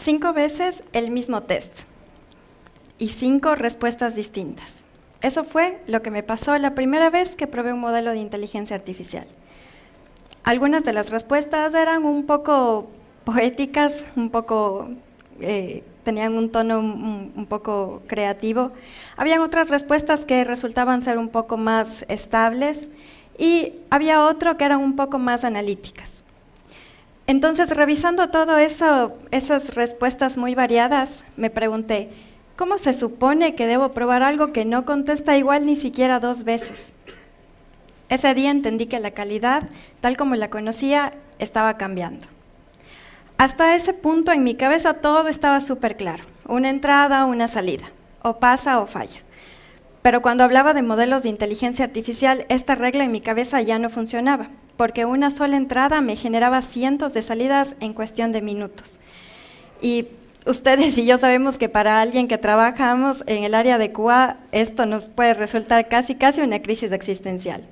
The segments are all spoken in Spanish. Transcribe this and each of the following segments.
5 veces el mismo test y 5 respuestas distintas. Eso fue lo que me pasó la primera vez que probé un modelo de inteligencia artificial. Algunas de las respuestas eran un poco poéticas, tenían un tono un poco creativo. Habían otras respuestas que resultaban ser un poco más estables y había otro que eran un poco más analíticas. Entonces, revisando todo eso, esas respuestas muy variadas, me pregunté, ¿cómo se supone que debo probar algo que no contesta igual ni siquiera 2 veces? Ese día entendí que la calidad, tal como la conocía, estaba cambiando. Hasta ese punto en mi cabeza todo estaba súper claro, una entrada, una salida, o pasa o falla. Pero cuando hablaba de modelos de inteligencia artificial, esta regla en mi cabeza ya no funcionaba, porque una sola entrada me generaba cientos de salidas en cuestión de minutos. Y ustedes y yo sabemos que para alguien que trabajamos en el área de QA, esto nos puede resultar casi una crisis existencial.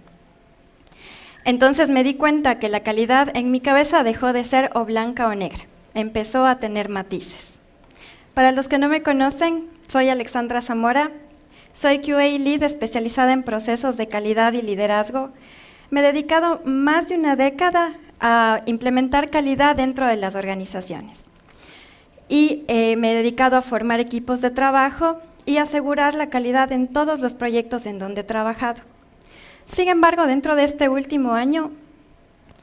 Entonces me di cuenta que la calidad en mi cabeza dejó de ser o blanca o negra, empezó a tener matices. Para los que no me conocen, soy Alexandra Zamora, soy QA Lead especializada en procesos de calidad y liderazgo. Me he dedicado más de una década a implementar calidad dentro de las organizaciones. Y me he dedicado a formar equipos de trabajo y asegurar la calidad en todos los proyectos en donde he trabajado. Sin embargo, dentro de este último año,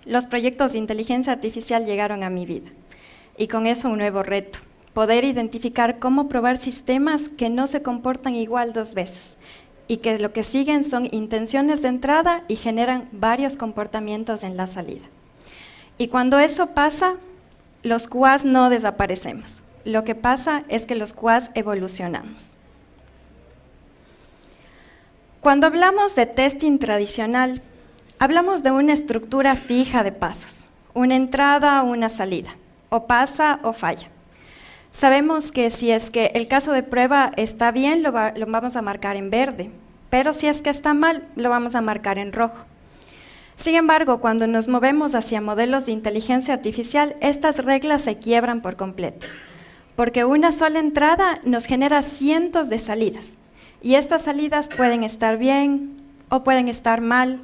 los proyectos de inteligencia artificial llegaron a mi vida. Y con eso un nuevo reto, poder identificar cómo probar sistemas que no se comportan igual 2 veces y que lo que siguen son intenciones de entrada y generan varios comportamientos en la salida. Y cuando eso pasa, los QAs no desaparecemos. Lo que pasa es que los QAs evolucionamos. Cuando hablamos de testing tradicional, hablamos de una estructura fija de pasos, una entrada o una salida, o pasa o falla. Sabemos que si es que el caso de prueba está bien, lo vamos a marcar en verde, pero si es que está mal, lo vamos a marcar en rojo. Sin embargo, cuando nos movemos hacia modelos de inteligencia artificial, estas reglas se quiebran por completo, porque una sola entrada nos genera cientos de salidas. Y estas salidas pueden estar bien o pueden estar mal,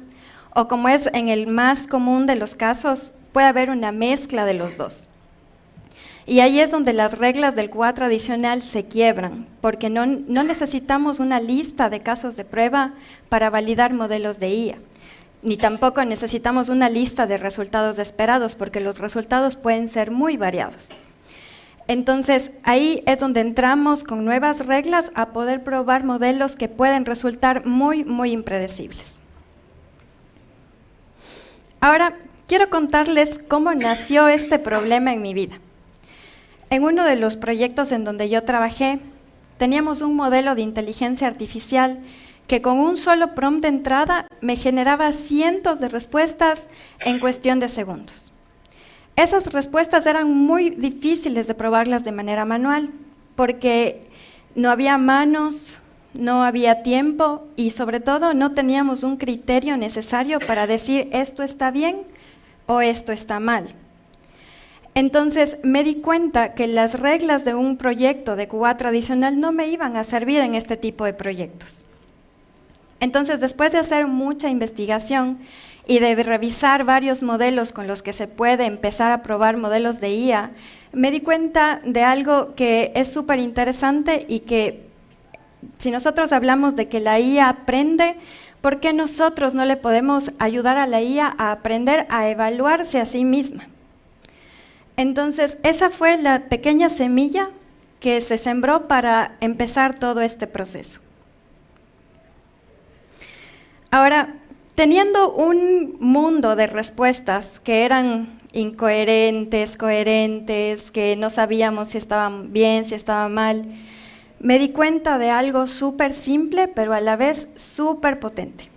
o como es en el más común de los casos, puede haber una mezcla de los dos. Y ahí es donde las reglas del QA tradicional se quiebran, porque no necesitamos una lista de casos de prueba para validar modelos de IA, ni tampoco necesitamos una lista de resultados esperados, porque los resultados pueden ser muy variados. Entonces, ahí es donde entramos con nuevas reglas a poder probar modelos que pueden resultar muy impredecibles. Ahora, quiero contarles cómo nació este problema en mi vida. En uno de los proyectos en donde yo trabajé, teníamos un modelo de inteligencia artificial que con un solo prompt de entrada me generaba cientos de respuestas en cuestión de segundos. Esas respuestas eran muy difíciles de probarlas de manera manual, porque no había manos, no había tiempo y sobre todo no teníamos un criterio necesario para decir esto está bien o esto está mal. Entonces me di cuenta que las reglas de un proyecto de QA tradicional no me iban a servir en este tipo de proyectos. Entonces, después de hacer mucha investigación y de revisar varios modelos con los que se puede empezar a probar modelos de IA, me di cuenta de algo que es súper interesante y que si nosotros hablamos de que la IA aprende, ¿por qué nosotros no le podemos ayudar a la IA a aprender a evaluarse a sí misma? Entonces, esa fue la pequeña semilla que se sembró para empezar todo este proceso. Ahora, teniendo un mundo de respuestas que eran incoherentes, coherentes, que no sabíamos si estaban bien, si estaban mal, me di cuenta de algo súper simple, pero a la vez súper potente.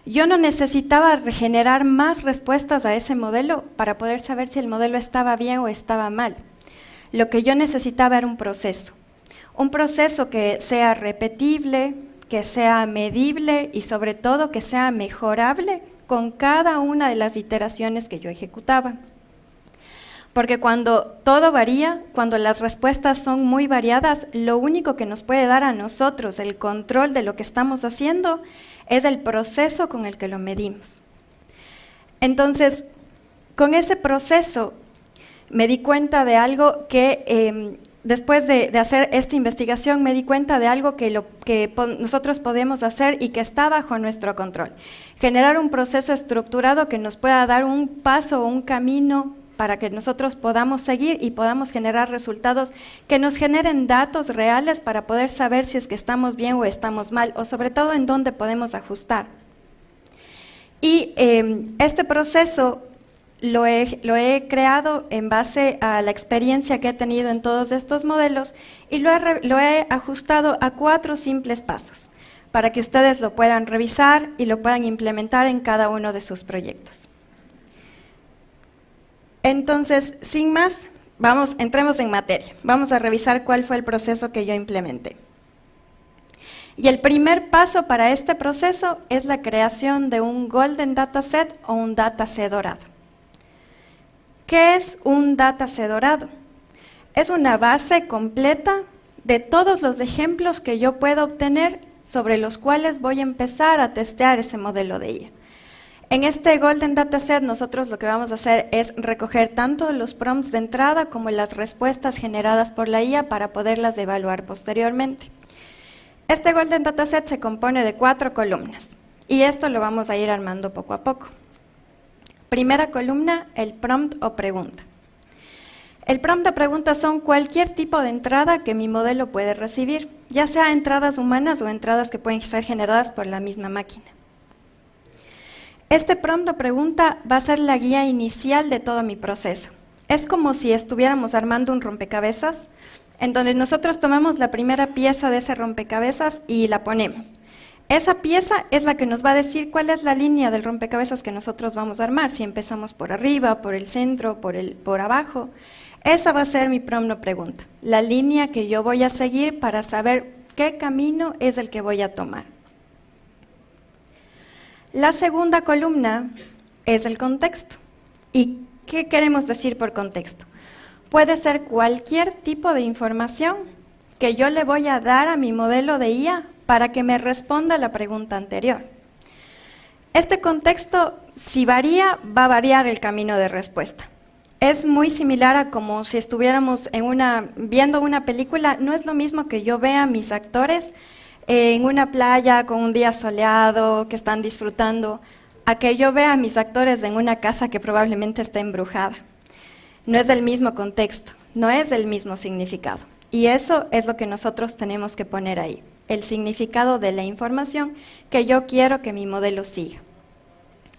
Yo no necesitaba generar más respuestas a ese modelo para poder saber si el modelo estaba bien o estaba mal. Lo que yo necesitaba era un proceso que sea repetible, que sea medible y sobre todo que sea mejorable con cada una de las iteraciones que yo ejecutaba. Porque cuando todo varía, cuando las respuestas son muy variadas, lo único que nos puede dar a nosotros el control de lo que estamos haciendo es el proceso con el que lo medimos. Entonces, con ese proceso me di cuenta de algo que, después de hacer esta investigación, me di cuenta de algo que nosotros podemos hacer y que está bajo nuestro control. Generar un proceso estructurado que nos pueda dar un paso o un camino para que nosotros podamos seguir y podamos generar resultados que nos generen datos reales para poder saber si es que estamos bien o estamos mal, o sobre todo en dónde podemos ajustar. Y este proceso lo he creado en base a la experiencia que he tenido en todos estos modelos y lo he ajustado a 4 simples pasos para que ustedes lo puedan revisar y lo puedan implementar en cada uno de sus proyectos. Entonces, sin más, entremos en materia. Vamos a revisar cuál fue el proceso que yo implementé. Y el primer paso para este proceso es la creación de un Golden Dataset o un Dataset dorado. ¿Qué es un Dataset dorado? Es una base completa de todos los ejemplos que yo puedo obtener sobre los cuales voy a empezar a testear ese modelo de IA. En este Golden Dataset nosotros lo que vamos a hacer es recoger tanto los prompts de entrada como las respuestas generadas por la IA para poderlas evaluar posteriormente. Este Golden Dataset se compone de 4 columnas y esto lo vamos a ir armando poco a poco. Primera columna, el prompt o pregunta. El prompt o pregunta son cualquier tipo de entrada que mi modelo puede recibir, ya sea entradas humanas o entradas que pueden ser generadas por la misma máquina. Este prompt o pregunta va a ser la guía inicial de todo mi proceso. Es como si estuviéramos armando un rompecabezas, en donde nosotros tomamos la primera pieza de ese rompecabezas y la ponemos. Esa pieza es la que nos va a decir cuál es la línea del rompecabezas que nosotros vamos a armar, si empezamos por arriba, por el centro, por abajo. Esa va a ser mi prompt o pregunta, la línea que yo voy a seguir para saber qué camino es el que voy a tomar. La segunda columna es el contexto. ¿Y qué queremos decir por contexto? Puede ser cualquier tipo de información que yo le voy a dar a mi modelo de IA para que me responda la pregunta anterior. Este contexto, si varía, va a variar el camino de respuesta. Es muy similar a como si estuviéramos viendo una película. No es lo mismo que yo vea a mis actores en una playa con un día soleado, que están disfrutando, a que yo vea a mis actores en una casa que probablemente está embrujada. No es el mismo contexto, no es el mismo significado. Y eso es lo que nosotros tenemos que poner ahí, el significado de la información que yo quiero que mi modelo siga.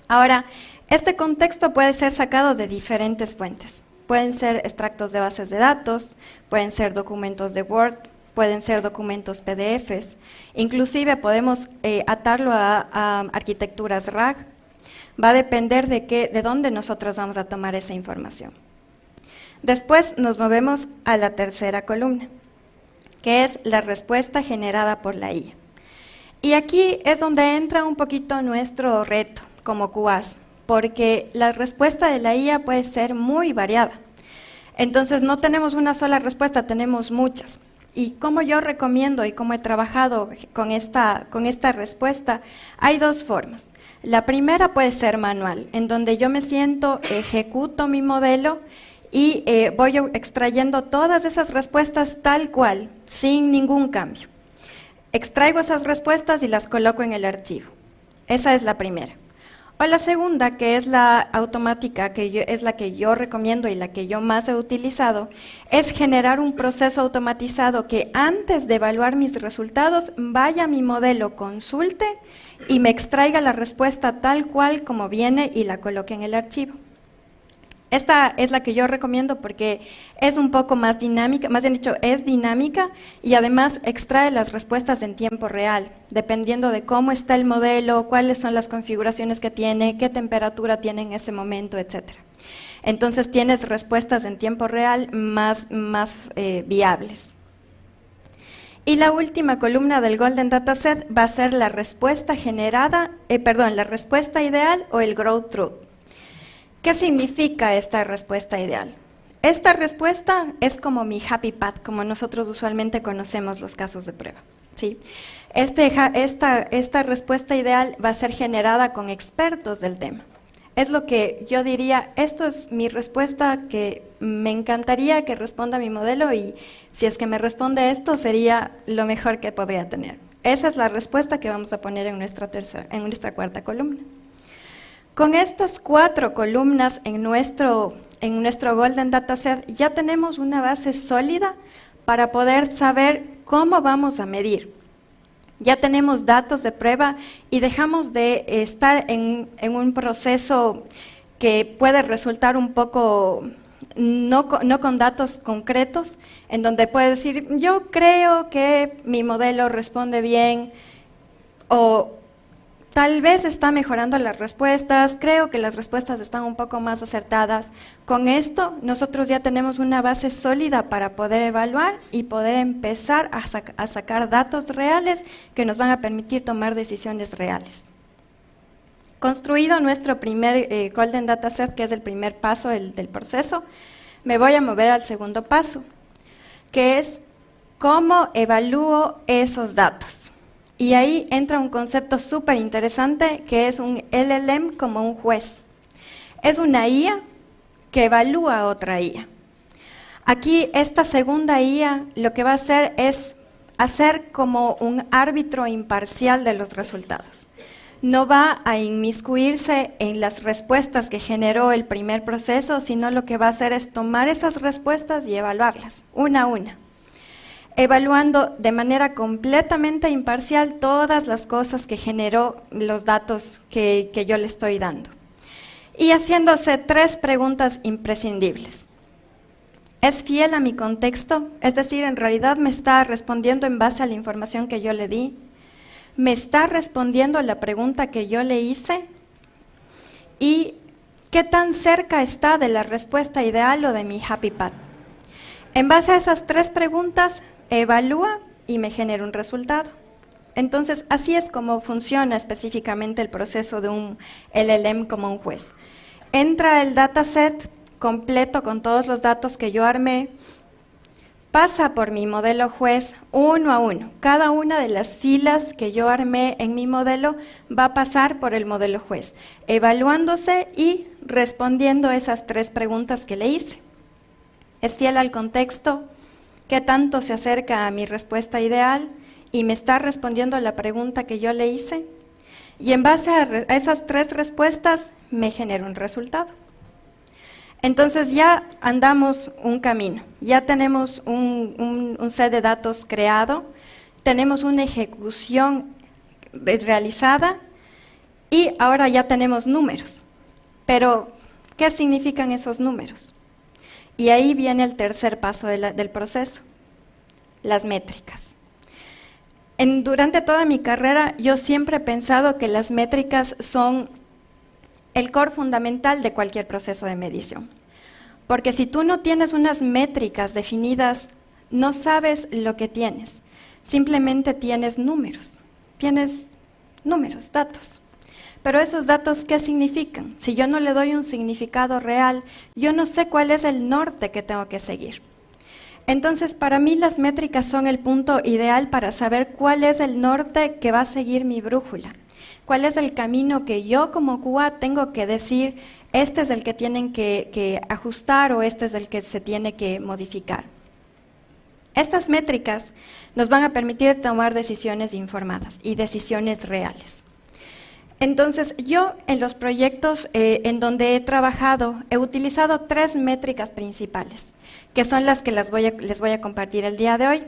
Ahora, este contexto puede ser sacado de diferentes fuentes. Pueden ser extractos de bases de datos, pueden ser documentos de Word, pueden ser documentos PDFs, inclusive podemos atarlo a arquitecturas RAG. Va a depender de dónde nosotros vamos a tomar esa información. Después nos movemos a la tercera columna, que es la respuesta generada por la IA. Y aquí es donde entra un poquito nuestro reto como QAs, porque la respuesta de la IA puede ser muy variada. Entonces no tenemos una sola respuesta, tenemos muchas. Y como yo recomiendo y como he trabajado con esta respuesta, hay 2 formas. La primera puede ser manual, en donde yo me siento, ejecuto mi modelo y voy extrayendo todas esas respuestas tal cual, sin ningún cambio. Extraigo esas respuestas y las coloco en el archivo. Esa es la primera. O la segunda, que es la automática, es la que yo recomiendo y la que yo más he utilizado, es generar un proceso automatizado que antes de evaluar mis resultados, vaya a mi modelo, consulte y me extraiga la respuesta tal cual como viene y la coloque en el archivo. Esta es la que yo recomiendo porque es un poco más dinámica, más bien dicho, es dinámica y además extrae las respuestas en tiempo real, dependiendo de cómo está el modelo, cuáles son las configuraciones que tiene, qué temperatura tiene en ese momento, etc. Entonces tienes respuestas en tiempo real más viables. Y la última columna del Golden Dataset va a ser la respuesta la respuesta ideal o el Growth Truth. ¿Qué significa esta respuesta ideal? Esta respuesta es como mi happy path, como nosotros usualmente conocemos los casos de prueba, ¿sí? Esta respuesta ideal va a ser generada con expertos del tema. Es lo que yo diría, esto es mi respuesta que me encantaría que responda mi modelo y si es que me responde esto sería lo mejor que podría tener. Esa es la respuesta que vamos a poner en nuestra cuarta columna. Con estas 4 columnas en nuestro Golden Dataset ya tenemos una base sólida para poder saber cómo vamos a medir. Ya tenemos datos de prueba y dejamos de estar en un proceso que puede resultar un poco no con datos concretos, en donde puede decir, yo creo que mi modelo responde bien, o tal vez está mejorando las respuestas, creo que las respuestas están un poco más acertadas. Con esto, nosotros ya tenemos una base sólida para poder evaluar y poder empezar a sacar datos reales que nos van a permitir tomar decisiones reales. Construido nuestro primer Golden Dataset, que es el primer paso del proceso, me voy a mover al segundo paso, que es cómo evalúo esos datos. Y ahí entra un concepto súper interesante que es un LLM como un juez. Es una IA que evalúa a otra IA. Aquí esta segunda IA lo que va a hacer es hacer como un árbitro imparcial de los resultados. No va a inmiscuirse en las respuestas que generó el primer proceso, sino lo que va a hacer es tomar esas respuestas y evaluarlas, una a una, evaluando de manera completamente imparcial todas las cosas que generó los datos que yo le estoy dando. Y haciéndose 3 preguntas imprescindibles. ¿Es fiel a mi contexto? Es decir, en realidad me está respondiendo en base a la información que yo le di. ¿Me está respondiendo la pregunta que yo le hice? ¿Y qué tan cerca está de la respuesta ideal o de mi happy path? En base a esas 3 preguntas, evalúa y me genera un resultado. Entonces, así es como funciona específicamente el proceso de un LLM como un juez. Entra el dataset completo con todos los datos que yo armé, pasa por mi modelo juez uno a uno. Cada una de las filas que yo armé en mi modelo va a pasar por el modelo juez, evaluándose y respondiendo esas 3 preguntas que le hice. ¿Es fiel al contexto? ¿Qué tanto se acerca a mi respuesta ideal? ¿Y me está respondiendo la pregunta que yo le hice? Y en base a esas 3 respuestas me genera un resultado. Entonces ya andamos un camino, ya tenemos un set de datos creado, tenemos una ejecución realizada y ahora ya tenemos números. Pero, ¿qué significan esos números? Y ahí viene el tercer paso del proceso, las métricas. Durante toda mi carrera yo siempre he pensado que las métricas son el core fundamental de cualquier proceso de medición. Porque si tú no tienes unas métricas definidas, no sabes lo que tienes. Simplemente tienes números, datos. Pero esos datos, ¿qué significan? Si yo no le doy un significado real, yo no sé cuál es el norte que tengo que seguir. Entonces, para mí las métricas son el punto ideal para saber cuál es el norte que va a seguir mi brújula. ¿Cuál es el camino que yo como QA tengo que decir, este es el que tienen que ajustar o este es el que se tiene que modificar? Estas métricas nos van a permitir tomar decisiones informadas y decisiones reales. Entonces, yo en los proyectos en donde he trabajado, he utilizado 3 métricas principales, que son las que les voy a compartir el día de hoy.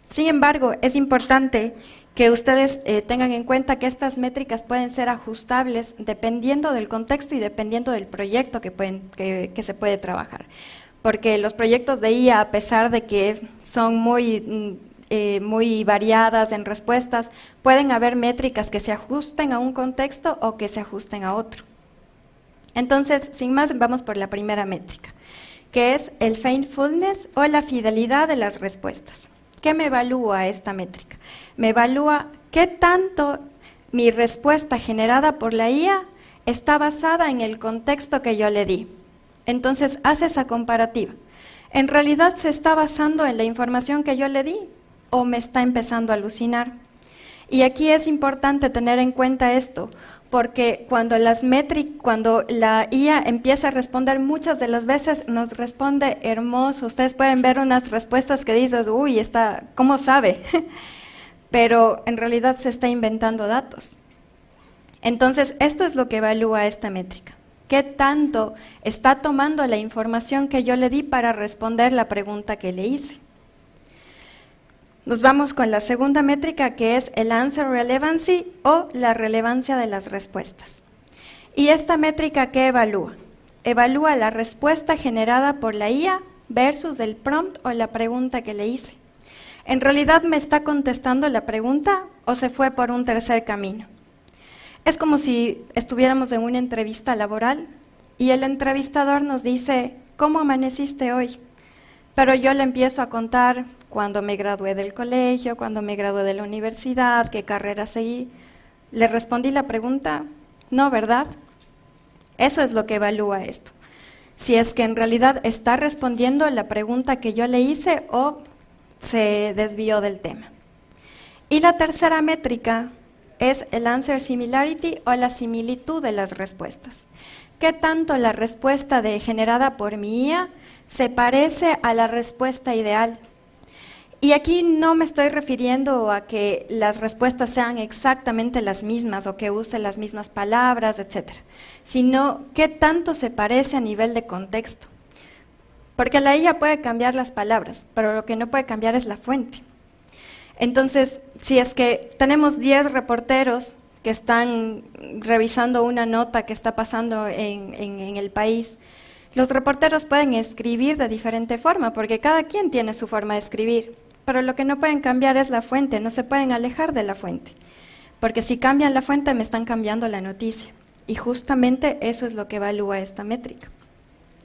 Sin embargo, es importante que ustedes tengan en cuenta que estas métricas pueden ser ajustables dependiendo del contexto y dependiendo del proyecto que se puede trabajar. Porque los proyectos de IA, a pesar de que son muy variadas en respuestas, pueden haber métricas que se ajusten a un contexto o que se ajusten a otro. Entonces, sin más, vamos por la primera métrica, que es el faithfulness o la fidelidad de las respuestas. ¿Qué me evalúa esta métrica? Me evalúa qué tanto mi respuesta generada por la IA está basada en el contexto que yo le di. Entonces, hace esa comparativa. ¿En realidad se está basando en la información que yo le di o me está empezando a alucinar? Y aquí es importante tener en cuenta esto, porque cuando la IA empieza a responder, muchas de las veces nos responde hermoso. Ustedes pueden ver unas respuestas que dices, uy, ¿cómo sabe? Pero en realidad se está inventando datos. Entonces, esto es lo que evalúa esta métrica. ¿Qué tanto está tomando la información que yo le di para responder la pregunta que le hice? Nos vamos con la segunda métrica, que es el Answer Relevancy, o la relevancia de las respuestas. ¿Y esta métrica qué evalúa? Evalúa la respuesta generada por la IA versus el prompt o la pregunta que le hice. ¿En realidad me está contestando la pregunta o se fue por un tercer camino? Es como si estuviéramos en una entrevista laboral y el entrevistador nos dice, ¿cómo amaneciste hoy? Pero yo le empiezo a contar cuando me gradué del colegio, cuando me gradué de la universidad, qué carrera seguí. ¿Le respondí la pregunta? No, ¿verdad? Eso es lo que evalúa esto. Si es que en realidad está respondiendo la pregunta que yo le hice o se desvió del tema. Y la tercera métrica es el Answer Similarity, o la similitud de las respuestas. ¿Qué tanto la respuesta generada por mi IA se parece a la respuesta ideal? Y aquí no me estoy refiriendo a que las respuestas sean exactamente las mismas o que use las mismas palabras, etcétera, sino qué tanto se parece a nivel de contexto. Porque la IA puede cambiar las palabras, pero lo que no puede cambiar es la fuente. Entonces, si es que tenemos 10 reporteros que están revisando una nota que está pasando en el país, los reporteros pueden escribir de diferente forma, porque cada quien tiene su forma de escribir, pero lo que no pueden cambiar es la fuente, no se pueden alejar de la fuente, porque si cambian la fuente me están cambiando la noticia, y justamente eso es lo que evalúa esta métrica.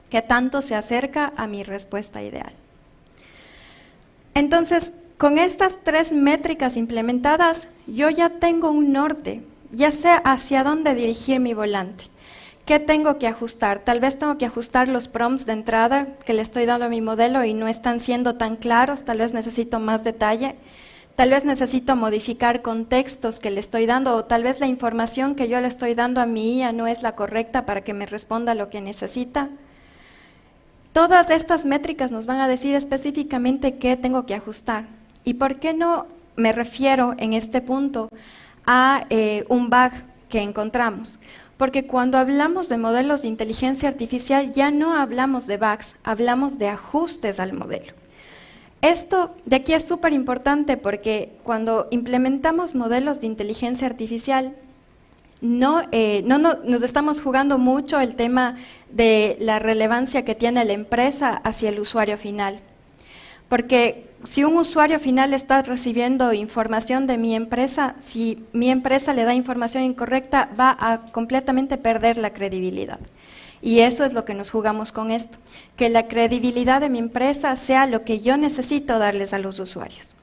¿Qué tanto se acerca a mi respuesta ideal? Entonces, con estas 3 métricas implementadas, yo ya tengo un norte, ya sé hacia dónde dirigir mi volante. ¿Qué tengo que ajustar? Tal vez tengo que ajustar los prompts de entrada que le estoy dando a mi modelo y no están siendo tan claros, tal vez necesito más detalle, tal vez necesito modificar contextos que le estoy dando, o tal vez la información que yo le estoy dando a mi IA no es la correcta para que me responda lo que necesita. Todas estas métricas nos van a decir específicamente qué tengo que ajustar. ¿Y por qué no me refiero en este punto a un bug que encontramos? Porque cuando hablamos de modelos de inteligencia artificial ya no hablamos de bugs, hablamos de ajustes al modelo. Esto de aquí es súper importante porque cuando implementamos modelos de inteligencia artificial, no nos estamos jugando mucho el tema de la relevancia que tiene la empresa hacia el usuario final. Porque si un usuario final está recibiendo información de mi empresa, si mi empresa le da información incorrecta, va a completamente perder la credibilidad. Y eso es lo que nos jugamos con esto, que la credibilidad de mi empresa sea lo que yo necesito darles a los usuarios.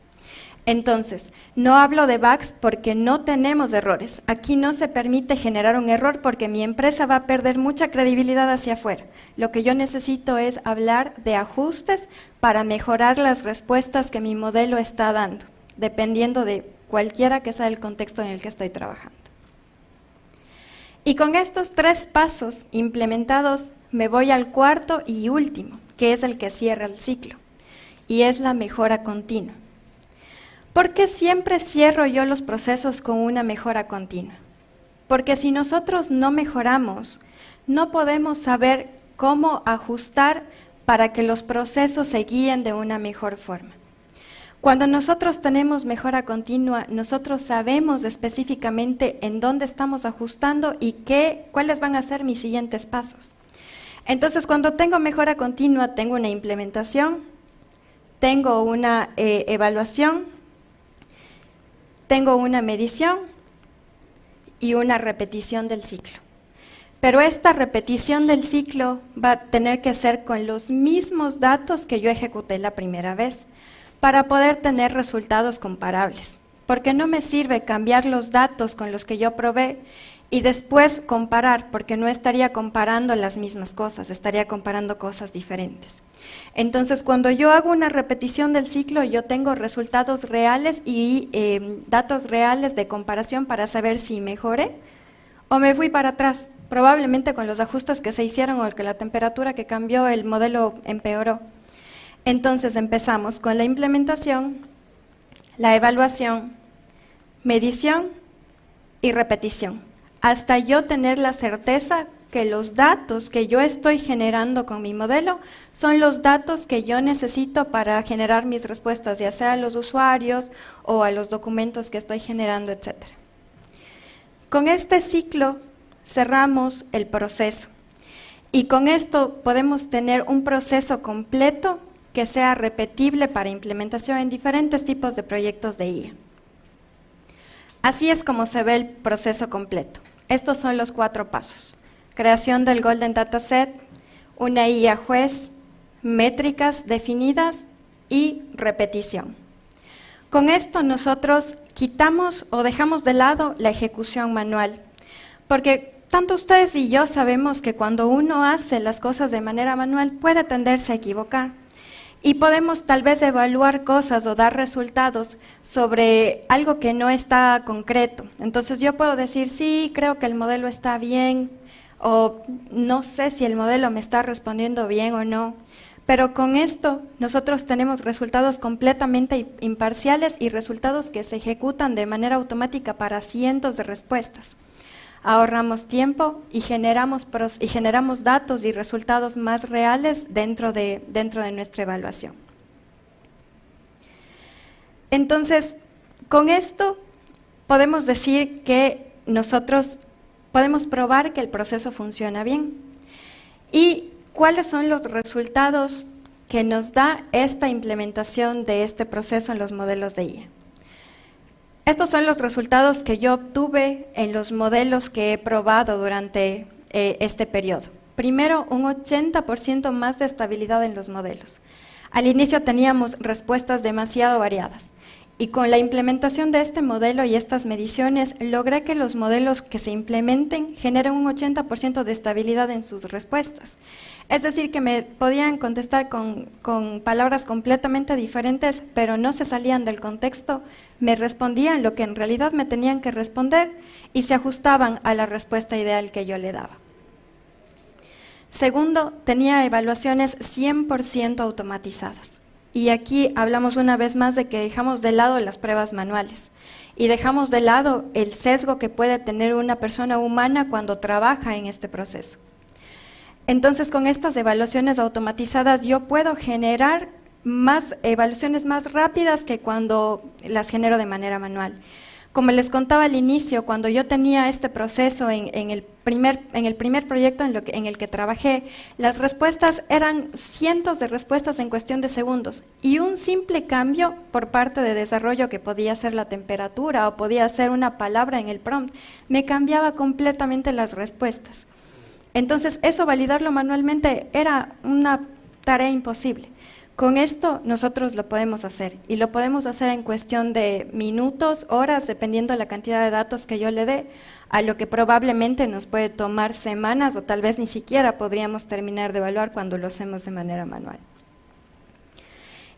Entonces, no hablo de bugs porque no tenemos errores. Aquí no se permite generar un error porque mi empresa va a perder mucha credibilidad hacia afuera. Lo que yo necesito es hablar de ajustes para mejorar las respuestas que mi modelo está dando, dependiendo de cualquiera que sea el contexto en el que estoy trabajando. Y con estos 3 pasos implementados, me voy al cuarto y último, que es el que cierra el ciclo, y es la mejora continua. ¿Por qué siempre cierro yo los procesos con una mejora continua? Porque si nosotros no mejoramos, no podemos saber cómo ajustar para que los procesos se guíen de una mejor forma. Cuando nosotros tenemos mejora continua, nosotros sabemos específicamente en dónde estamos ajustando y cuáles van a ser mis siguientes pasos. Entonces, cuando tengo mejora continua, tengo una implementación, tengo una evaluación, tengo una medición y una repetición del ciclo. Pero esta repetición del ciclo va a tener que ser con los mismos datos que yo ejecuté la primera vez para poder tener resultados comparables. Porque no me sirve cambiar los datos con los que yo probé y después comparar, porque no estaría comparando las mismas cosas, estaría comparando cosas diferentes. Entonces, cuando yo hago una repetición del ciclo, yo tengo resultados reales y datos reales de comparación para saber si mejoré o me fui para atrás. Probablemente con los ajustes que se hicieron o que la temperatura que cambió, el modelo empeoró. Entonces, empezamos con la implementación, la evaluación, medición y repetición, hasta yo tener la certeza que los datos que yo estoy generando con mi modelo son los datos que yo necesito para generar mis respuestas, ya sea a los usuarios o a los documentos que estoy generando, etc. Con este ciclo cerramos el proceso y con esto podemos tener un proceso completo que sea repetible para implementación en diferentes tipos de proyectos de IA. Así es como se ve el proceso completo. Estos son los 4 pasos. Creación del Golden Dataset, una IA juez, métricas definidas y repetición. Con esto nosotros quitamos o dejamos de lado la ejecución manual, porque tanto ustedes y yo sabemos que cuando uno hace las cosas de manera manual puede tenderse a equivocar. Y podemos tal vez evaluar cosas o dar resultados sobre algo que no está concreto. Entonces yo puedo decir, sí, creo que el modelo está bien, o no sé si el modelo me está respondiendo bien o no. Pero con esto nosotros tenemos resultados completamente imparciales y resultados que se ejecutan de manera automática para cientos de respuestas. Ahorramos tiempo y generamos datos y resultados más reales dentro de nuestra evaluación. Entonces, con esto podemos decir que nosotros podemos probar que el proceso funciona bien. ¿Y cuáles son los resultados que nos da esta implementación de este proceso en los modelos de IA? Estos son los resultados que yo obtuve en los modelos que he probado durante este periodo. Primero, un 80% más de estabilidad en los modelos. Al inicio teníamos respuestas demasiado variadas. Y con la implementación de este modelo y estas mediciones, logré que los modelos que se implementen generen un 80% de estabilidad en sus respuestas. Es decir, que me podían contestar con palabras completamente diferentes, pero no se salían del contexto, me respondían lo que en realidad me tenían que responder y se ajustaban a la respuesta ideal que yo le daba. Segundo, tenía evaluaciones 100% automatizadas. Y aquí hablamos una vez más de que dejamos de lado las pruebas manuales y dejamos de lado el sesgo que puede tener una persona humana cuando trabaja en este proceso. Entonces, con estas evaluaciones automatizadas yo puedo generar evaluaciones más rápidas que cuando las genero de manera manual. Como les contaba al inicio, cuando yo tenía este proceso en el primer proyecto en el que trabajé, las respuestas eran cientos de respuestas en cuestión de segundos y un simple cambio por parte de desarrollo que podía ser la temperatura o podía ser una palabra en el prompt, me cambiaba completamente las respuestas. Entonces, eso validarlo manualmente era una tarea imposible. Con esto nosotros lo podemos hacer y lo podemos hacer en cuestión de minutos, horas, dependiendo de la cantidad de datos que yo le dé, a lo que probablemente nos puede tomar semanas o tal vez ni siquiera podríamos terminar de evaluar cuando lo hacemos de manera manual.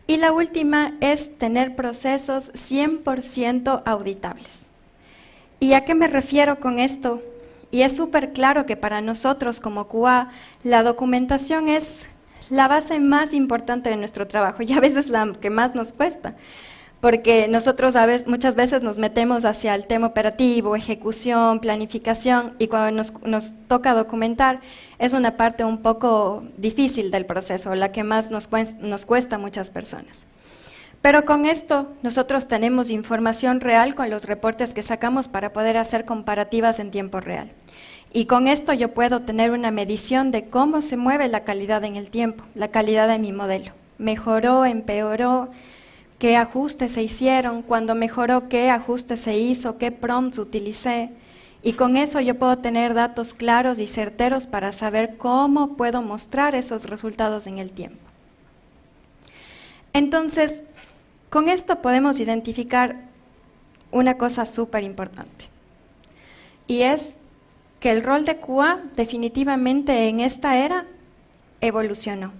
Y la última es tener procesos 100% auditables. ¿Y a qué me refiero con esto? Y es súper claro que para nosotros como QA la documentación es la base más importante de nuestro trabajo y a veces la que más nos cuesta, porque nosotros muchas veces nos metemos hacia el tema operativo, ejecución, planificación y cuando nos toca documentar es una parte un poco difícil del proceso, la que más nos cuesta a muchas personas. Pero con esto nosotros tenemos información real con los reportes que sacamos para poder hacer comparativas en tiempo real. Y con esto yo puedo tener una medición de cómo se mueve la calidad en el tiempo, la calidad de mi modelo. ¿Mejoró, empeoró? ¿Qué ajustes se hicieron? Cuando mejoró, ¿qué ajustes se hizo? ¿Qué prompts utilicé? Y con eso yo puedo tener datos claros y certeros para saber cómo puedo mostrar esos resultados en el tiempo. Entonces, con esto podemos identificar una cosa súper importante. Y es que el rol de QA definitivamente en esta era evolucionó.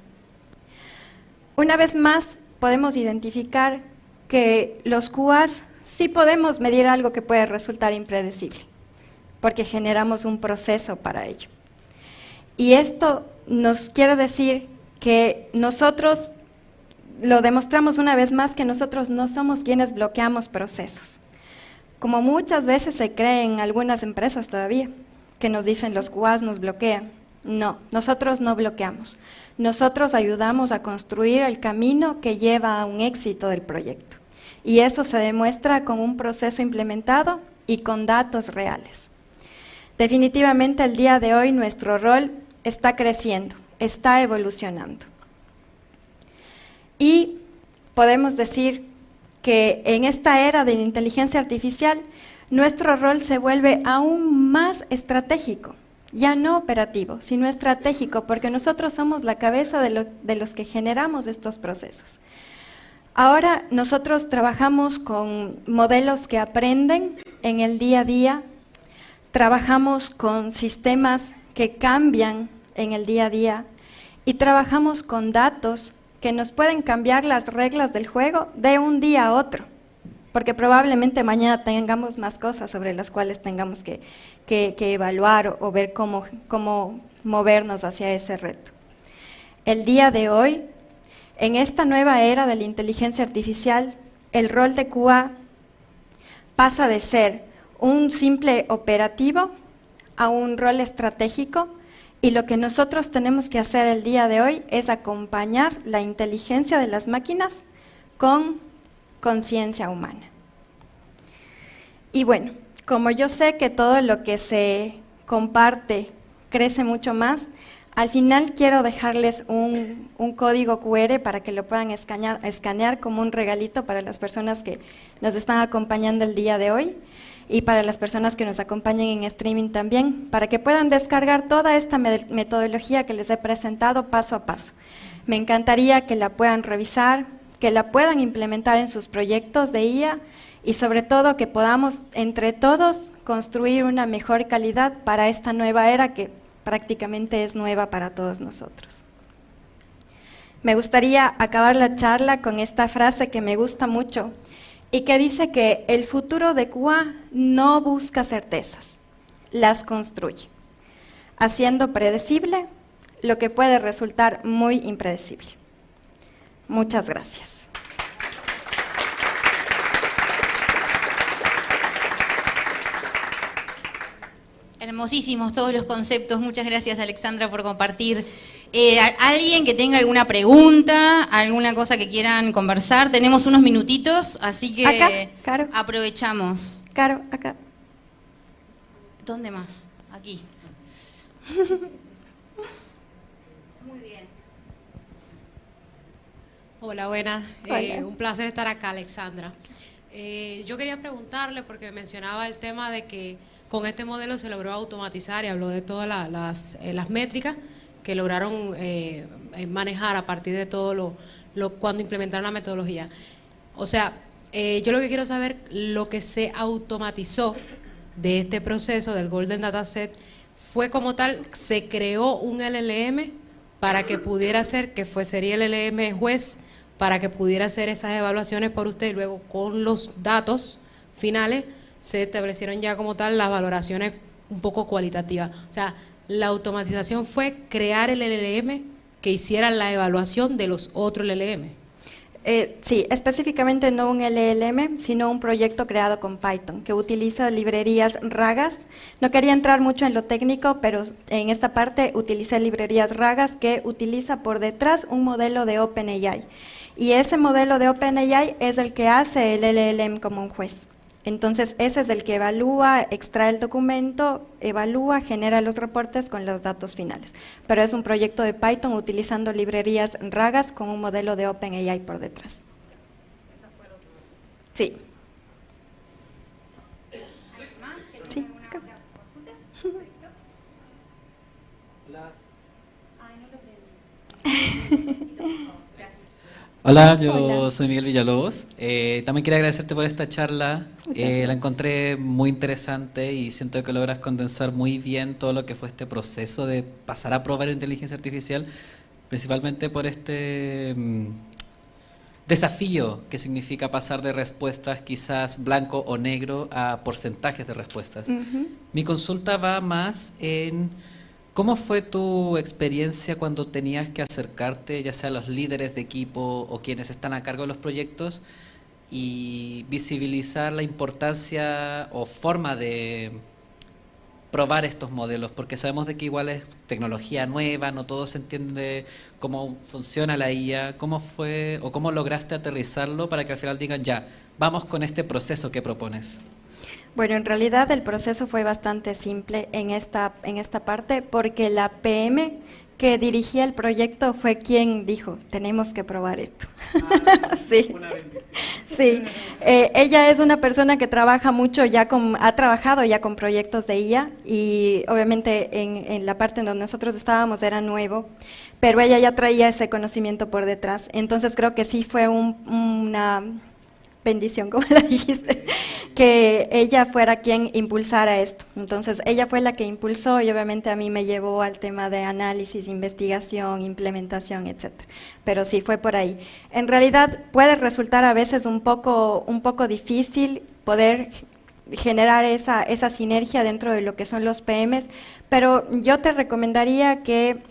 Una vez más, podemos identificar que los QAs sí podemos medir algo que puede resultar impredecible, porque generamos un proceso para ello. Y esto nos quiere decir que nosotros lo demostramos una vez más, que nosotros no somos quienes bloqueamos procesos. Como muchas veces se cree en algunas empresas todavía, que nos dicen los QAs nos bloquean. No, nosotros no bloqueamos. Nosotros ayudamos a construir el camino que lleva a un éxito del proyecto. Y eso se demuestra con un proceso implementado y con datos reales. Definitivamente el día de hoy nuestro rol está creciendo, está evolucionando. Y podemos decir que en esta era de la inteligencia artificial, nuestro rol se vuelve aún más estratégico, ya no operativo, sino estratégico, porque nosotros somos la cabeza de los que generamos estos procesos. Ahora nosotros trabajamos con modelos que aprenden en el día a día, trabajamos con sistemas que cambian en el día a día y trabajamos con datos que nos pueden cambiar las reglas del juego de un día a otro, porque probablemente mañana tengamos más cosas sobre las cuales tengamos que evaluar o ver cómo movernos hacia ese reto. El día de hoy, en esta nueva era de la inteligencia artificial, el rol de QA pasa de ser un simple operativo a un rol estratégico, y lo que nosotros tenemos que hacer el día de hoy es acompañar la inteligencia de las máquinas con conciencia humana. Y bueno, como yo sé que todo lo que se comparte crece mucho más, al final quiero dejarles un código QR para que lo puedan escanear como un regalito para las personas que nos están acompañando el día de hoy y para las personas que nos acompañen en streaming también, para que puedan descargar toda esta metodología que les he presentado paso a paso. Me encantaría que la puedan revisar, que la puedan implementar en sus proyectos de IA y sobre todo que podamos entre todos construir una mejor calidad para esta nueva era que prácticamente es nueva para todos nosotros. Me gustaría acabar la charla con esta frase que me gusta mucho y que dice que el futuro de QA no busca certezas, las construye, haciendo predecible lo que puede resultar muy impredecible. Muchas gracias. Hermosísimos todos los conceptos. Muchas gracias, Alexandra, por compartir. ¿Alguien que tenga alguna pregunta, alguna cosa que quieran conversar? Tenemos unos minutitos, así que acá, Caro. Aprovechamos. Caro, acá. ¿Dónde más? Aquí. Muy bien. Hola, buenas. Hola. Un placer estar acá, Alexandra. Yo quería preguntarle, porque mencionaba el tema de que con este modelo se logró automatizar y habló de todas las métricas que lograron manejar a partir de todo cuando implementaron la metodología. O sea, yo lo que quiero saber, lo que se automatizó de este proceso del Golden Dataset, fue como tal, se creó un LLM para que pudiera hacer, sería el LLM juez, para que pudiera hacer esas evaluaciones por usted y luego con los datos finales se establecieron ya como tal las valoraciones un poco cualitativas. O sea, la automatización fue crear el LLM que hiciera la evaluación de los otros LLM. Sí, específicamente no un LLM, sino un proyecto creado con Python, que utiliza librerías Ragas. No quería entrar mucho en lo técnico, pero en esta parte utilicé librerías Ragas que utiliza por detrás un modelo de OpenAI. Y ese modelo de OpenAI es el que hace el LLM como un juez. Entonces, ese es el que evalúa, extrae el documento, evalúa, genera los reportes con los datos finales. Pero es un proyecto de Python utilizando librerías Ragas con un modelo de OpenAI por detrás. ¿Esa fue la última? Sí. ¿Alguien más que tenga Sí. alguna otra consulta? Perfecto. Las... Ay, no lo prendí. Gracias. Hola, yo Hola. soy Miguel Villalobos. También quería agradecerte por esta charla. La encontré muy interesante y siento que logras condensar muy bien todo lo que fue este proceso de pasar a probar inteligencia artificial, principalmente por este desafío que significa pasar de respuestas quizás blanco o negro a porcentajes de respuestas. Mi consulta va más en ¿cómo fue tu experiencia cuando tenías que acercarte, ya sea a los líderes de equipo o quienes están a cargo de los proyectos, y visibilizar la importancia o forma de probar estos modelos? Porque sabemos de que igual es tecnología nueva, no todo se entiende cómo funciona la IA. ¿Cómo fue o cómo lograste aterrizarlo para que al final digan, ya, vamos con este proceso que propones? Bueno, en realidad el proceso fue bastante simple en esta parte porque la PM que dirigía el proyecto fue quien dijo, tenemos que probar esto. Sí. Una bendición. Sí, ella es una persona que trabaja mucho ha trabajado ya con proyectos de IA y obviamente en la parte en donde nosotros estábamos era nuevo, pero ella ya traía ese conocimiento por detrás. Entonces creo que sí fue una bendición, como la dijiste, que ella fuera quien impulsara esto. Entonces, ella fue la que impulsó y obviamente a mí me llevó al tema de análisis, investigación, implementación, etcétera. Pero sí fue por ahí. En realidad puede resultar a veces un poco difícil poder generar esa sinergia dentro de lo que son los PMs, pero yo te recomendaría que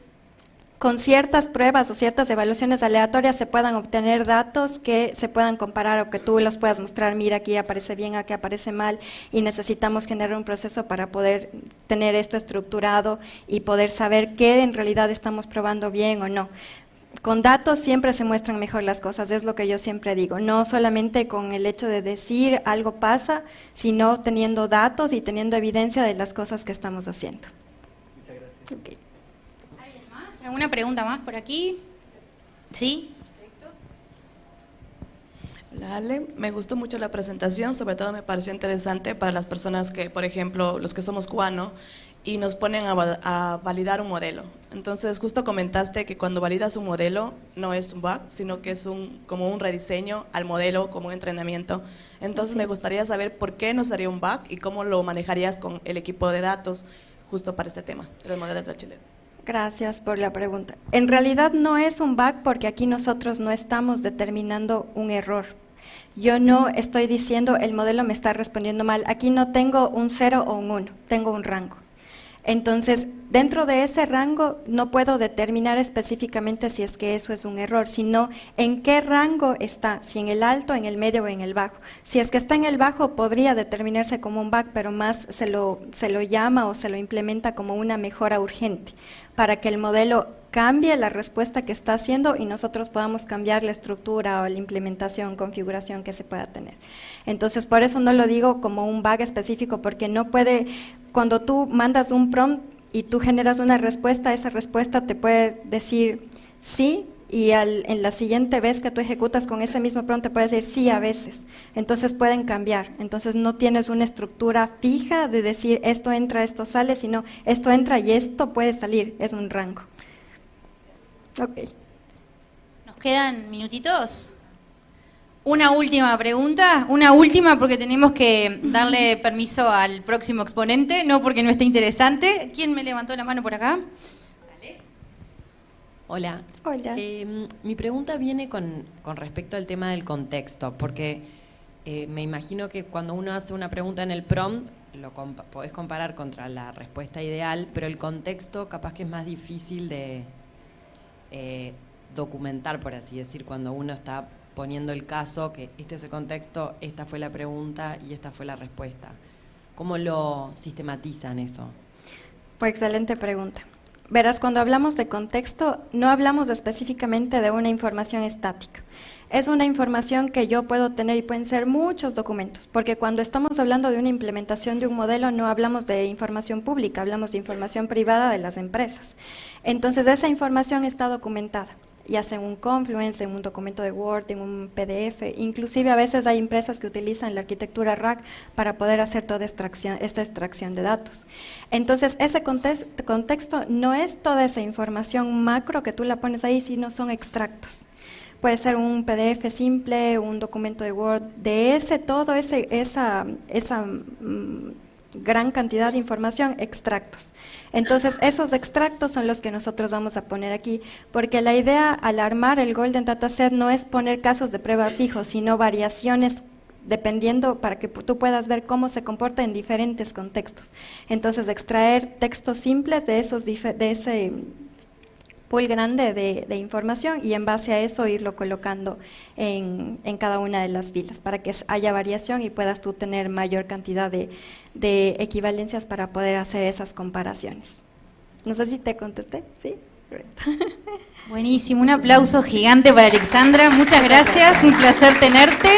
con ciertas pruebas o ciertas evaluaciones aleatorias se puedan obtener datos que se puedan comparar o que tú los puedas mostrar, mira, aquí aparece bien, aquí aparece mal, y necesitamos generar un proceso para poder tener esto estructurado y poder saber qué en realidad estamos probando bien o no. Con datos siempre se muestran mejor las cosas, es lo que yo siempre digo, no solamente con el hecho de decir algo pasa, sino teniendo datos y teniendo evidencia de las cosas que estamos haciendo. Muchas gracias. Okay. ¿Alguna pregunta más por aquí? ¿Sí? Hola Ale, me gustó mucho la presentación, sobre todo me pareció interesante para las personas que, por ejemplo, los que somos cubanos y nos ponen a validar un modelo. Entonces, justo comentaste que cuando validas un modelo no es un bug, sino que es como un rediseño al modelo, como un entrenamiento. Entonces, me gustaría saber por qué no sería un bug y cómo lo manejarías con el equipo de datos justo para este tema del modelo de chileno. Gracias por la pregunta. En realidad no es un bug porque aquí nosotros no estamos determinando un error. Yo no estoy diciendo el modelo me está respondiendo mal. Aquí no tengo un 0 o un 1, tengo un rango. Entonces, dentro de ese rango no puedo determinar específicamente si es que eso es un error, sino en qué rango está, si en el alto, en el medio o en el bajo. Si es que está en el bajo podría determinarse como un bug, pero más se lo llama o se lo implementa como una mejora urgente, para que el modelo cambie la respuesta que está haciendo y nosotros podamos cambiar la estructura o la implementación, configuración que se pueda tener. Entonces, por eso no lo digo como un bug específico, porque no puede, cuando tú mandas un prompt y tú generas una respuesta, esa respuesta te puede decir sí, y en la siguiente vez que tú ejecutas con ese mismo prompt te puede decir sí a veces. Entonces pueden cambiar. Entonces no tienes una estructura fija de decir esto entra, esto sale, sino esto entra y esto puede salir, es un rango. Ok. ¿Nos quedan minutitos? Una última pregunta, porque tenemos que darle permiso al próximo exponente, no porque no esté interesante. ¿Quién me levantó la mano por acá? Dale. Hola. Hola. Mi pregunta viene con respecto al tema del contexto, porque me imagino que cuando uno hace una pregunta en el prompt, podés comparar contra la respuesta ideal, pero el contexto capaz que es más difícil de documentar, por así decir, cuando uno está poniendo el caso, que este es el contexto, esta fue la pregunta y esta fue la respuesta. ¿Cómo lo sistematizan eso? Pues excelente pregunta. Verás, cuando hablamos de contexto, no hablamos específicamente de una información estática. Es una información que yo puedo tener y pueden ser muchos documentos, porque cuando estamos hablando de una implementación de un modelo no hablamos de información pública, hablamos de información privada de las empresas. Entonces, esa información está documentada, ya sea en un Confluence, en un documento de Word, en un PDF, inclusive a veces hay empresas que utilizan la arquitectura RAG para poder hacer toda esta extracción de datos. Entonces, ese contexto no es toda esa información macro que tú la pones ahí, sino son extractos. puede ser un PDF simple, un documento de Word, de esa gran cantidad de información, extractos. Entonces, esos extractos son los que nosotros vamos a poner aquí, porque la idea al armar el Golden Dataset no es poner casos de prueba fijos, sino variaciones dependiendo para que tú puedas ver cómo se comporta en diferentes contextos. Entonces, extraer textos simples de ese pool grande de información y en base a eso irlo colocando en cada una de las filas para que haya variación y puedas tú tener mayor cantidad de equivalencias para poder hacer esas comparaciones. No sé si te contesté, ¿sí? Buenísimo, un aplauso gigante para Alexandra, muchas gracias, un placer tenerte.